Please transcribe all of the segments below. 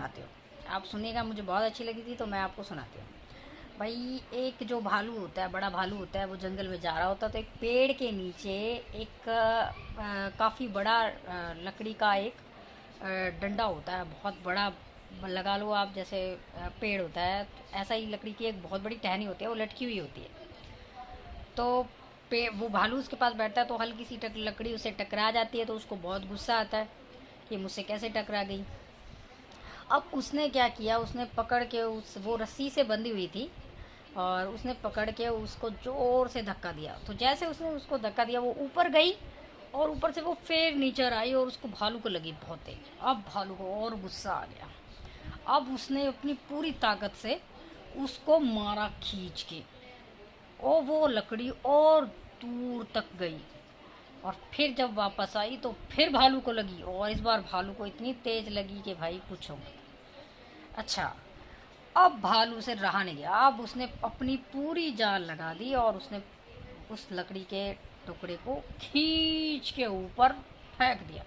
सुनाती हूँ। आप सुनिएगा, मुझे बहुत अच्छी लगी थी तो मैं आपको सुनाती हूँ। भाई एक जो भालू होता है, बड़ा भालू होता है, वो जंगल में जा रहा होता है तो एक पेड़ के नीचे एक काफ़ी बड़ा लकड़ी का एक डंडा होता है, बहुत बड़ा। लगा लो आप, जैसे पेड़ होता है तो ऐसा ही लकड़ी की एक बहुत बड़ी टहनी होती है, वो लटकी हुई होती है। तो वो भालू उसके पास बैठता है तो हल्की सी लकड़ी उससे टकरा जाती है तो उसको बहुत गुस्सा आता है कि मुझसे कैसे टकरा गई। अब उसने क्या किया, उसने पकड़ के वो रस्सी से बंधी हुई थी और उसने पकड़ के उसको ज़ोर से धक्का दिया। तो जैसे उसने उसको धक्का दिया वो ऊपर गई और ऊपर से वो फिर नीचे आई और उसको भालू को लगी बहुत तेज। अब भालू को और गुस्सा आ गया। अब उसने अपनी पूरी ताकत से उसको मारा खींच के, और वो लकड़ी और दूर तक गई। और फिर जब वापस आई तो फिर भालू को लगी, और इस बार भालू को इतनी तेज लगी कि भाई पूछो मत। अच्छा, अब भालू से रहा नहीं गया। अब उसने अपनी पूरी जान लगा दी और उसने उस लकड़ी के टुकड़े को खींच के ऊपर फेंक दिया।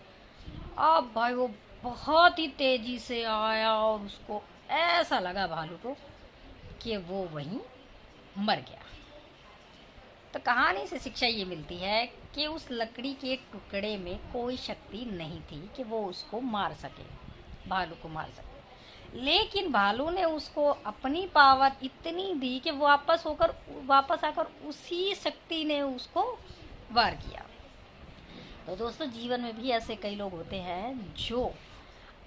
अब भाई वो बहुत ही तेजी से आया और उसको ऐसा लगा भालू को कि वो वहीं मर गया। तो कहानी से शिक्षा ये मिलती है कि उस लकड़ी के टुकड़े में कोई शक्ति नहीं थी कि वो उसको मार सके, भालू को मार सके। लेकिन भालू ने उसको अपनी पावर इतनी दी कि वो वापस आकर उसी शक्ति ने उसको वार किया। तो दोस्तों, जीवन में भी ऐसे कई लोग होते हैं जो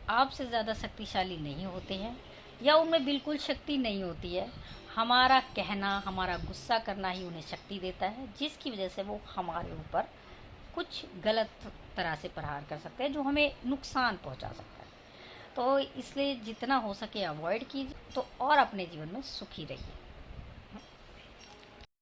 आपसे ज़्यादा शक्तिशाली नहीं होते हैं या उनमें बिल्कुल शक्ति नहीं होती है। हमारा कहना, हमारा गुस्सा करना ही उन्हें शक्ति देता है, जिसकी वजह से वो हमारे ऊपर कुछ गलत तरह से प्रहार कर सकते हैं जो हमें नुकसान पहुंचा सकता है। तो इसलिए जितना हो सके अवॉइड कीजिए तो और अपने जीवन में सुखी रहिए।